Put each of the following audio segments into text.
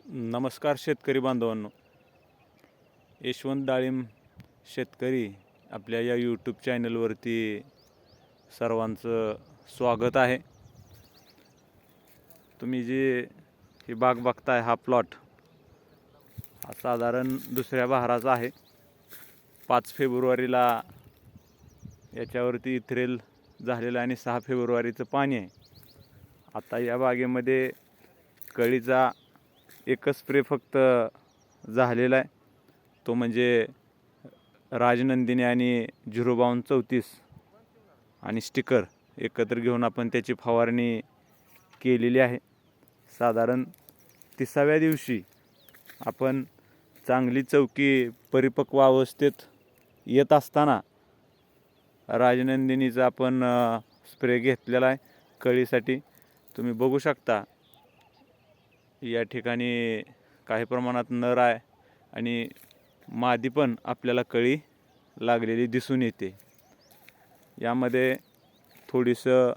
नमस्कार शेतकरी बांधवांनो, यशवंत डाळिंब शेतकरी आपल्या या यूट्यूब चॅनलवरती सर्वांचं स्वागत आहे। तुम्ही जी ही बाग बघताय, हा प्लॉट हा साधारण दुसऱ्या बहाराचा आहे। 5 फेब्रुवारीला याच्यावरती इथ्रेल झालेलं आणि 6 फेब्रुवारीचं पाणी आहे। आता या बागेमध्ये कळीचा एकच स्प्रे फक्त झालेला आहे, तो म्हणजे राजनंदिनी आणि 05234 आणि स्टिकर एकत्र घेऊन आपण त्याची फवारणी केलेली आहे। साधारण 30व्या दिवशी आपण चांगली चौकी परिपक्व अवस्थेत येत असताना राजनंदिनीचा आपण स्प्रे घेतलेला आहे कळीसाठी। तुम्ही बघू शकता या ठिकाणी काही प्रमाणात नर आहे आणि मादी पण आपल्याला कळी लागलेली दिसून येते। यामध्ये थोडीसं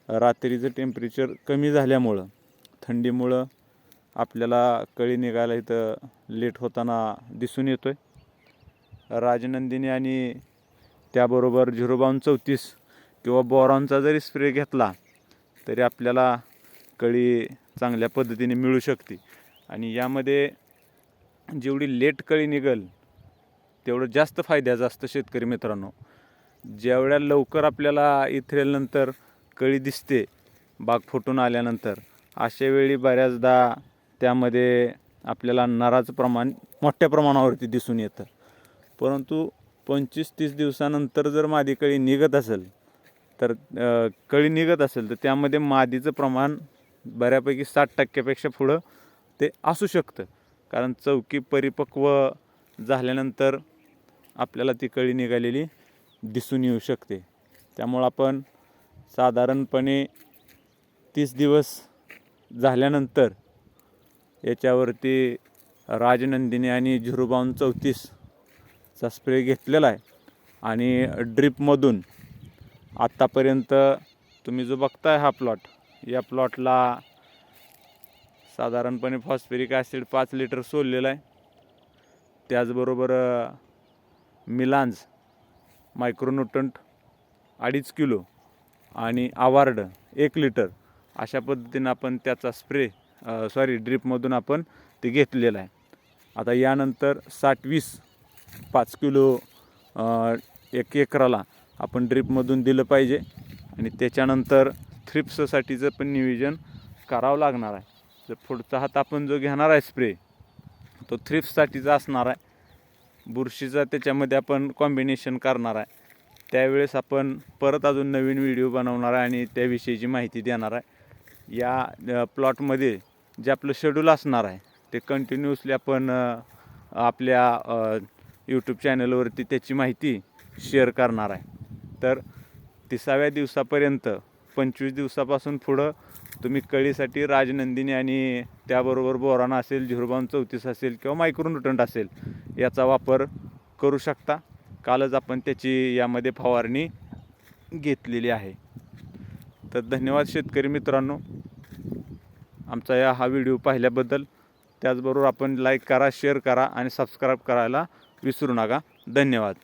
रात्रीचं टेम्परेचर कमी झाल्यामुळं, थंडीमुळं आपल्याला कळी निघायला इथं लेट होताना दिसून येतोय। राजनंदिनी आणि त्याबरोबर 05234 किंवा बोरॉनचा जरी स्प्रे घेतला तरी आपल्याला कळी चांगल्या पद्धतीने मिळू शकते। आणि यामध्ये जेवढी लेट कळी निघेल तेवढं जास्त फायद्याचं असतं शेतकरी मित्रांनो। जेवढ्या लवकर आपल्याला इथ्रेल नंतर कळी दिसते बाग फुटून आल्यानंतर, अशा वेळी बऱ्याचदा त्यामध्ये आपल्याला नराचं प्रमाण मोठ्या प्रमाणावरती दिसून येतं। परंतु 25-30 दिवसानंतर जर मादी कळी निघत असेल तर तर त्यामध्ये मादीचं प्रमाण बऱ्यापैकी 60% पुढं ते असू शकतं। कारण चौकी परिपक्व झाल्यानंतर आपल्याला ती कळी निघालेली दिसून येऊ शकते। त्यामुळे आपण साधारणपणे 30 दिवस झाल्यानंतर याच्यावरती राजनंदिनी आणि 05234 चा स्प्रे घेतलेला आहे। आणि ड्रिपमधून आत्तापर्यंत तुम्ही जो बघताय हा प्लॉट, या प्लॉटला साधारणपणे फॉस्फरिक ॲसिड 5 लिटर सोडलेलं आहे। त्याचबरोबर मिलांज मायक्रोन्यूट्रंट 2.5 किलो आणि आवार्ड 1 लिटर अशा पद्धतीनं आपण त्याचा स्प्रे ड्रिपमधून आपण ते घेतलेलं आहे। आता यानंतर 60-20 5 किलो 1 एकराला आपण ड्रिपमधून दिलं पाहिजे। आणि त्याच्यानंतर थ्रिप्ससाठीचं पण नियोजन करावं लागणार आहे। जर पुढचा हात आपण जो घेणार आहे स्प्रे, तो थ्रिप्ससाठीचा असणार आहे। बुरशीचा त्याच्यामध्ये आपण कॉम्बिनेशन करणार आहे। त्यावेळेस आपण परत अजून नवीन व्हिडिओ बनवणार आहे आणि त्याविषयीची माहिती देणार आहे। या प्लॉटमध्ये जे आपलं शेड्यूल असणार आहे ते कंटिन्युअसली आपण आपल्या यूट्यूब चॅनलवरती त्याची माहिती शेअर करणार आहे। तर 30व्या दिवसापर्यंत 25 दिवसापासून पुढं तुम्ही कळीसाठी राजनंदिनी आणि त्याबरोबर बोरॉन असेल, 05234 असेल किंवा मायक्रोन्यूट्रंट असेल याचा वापर करू शकता। कालच आपण त्याची यामध्ये फवारणी घेतलेली आहे। तर धन्यवाद शेतकरी मित्रांनो, आमचा हा व्हिडिओ पाहिल्याबद्दल। त्याचबरोबर आपण लाईक करा, शेअर करा आणि सबस्क्राईब करायला विसरू नका। धन्यवाद।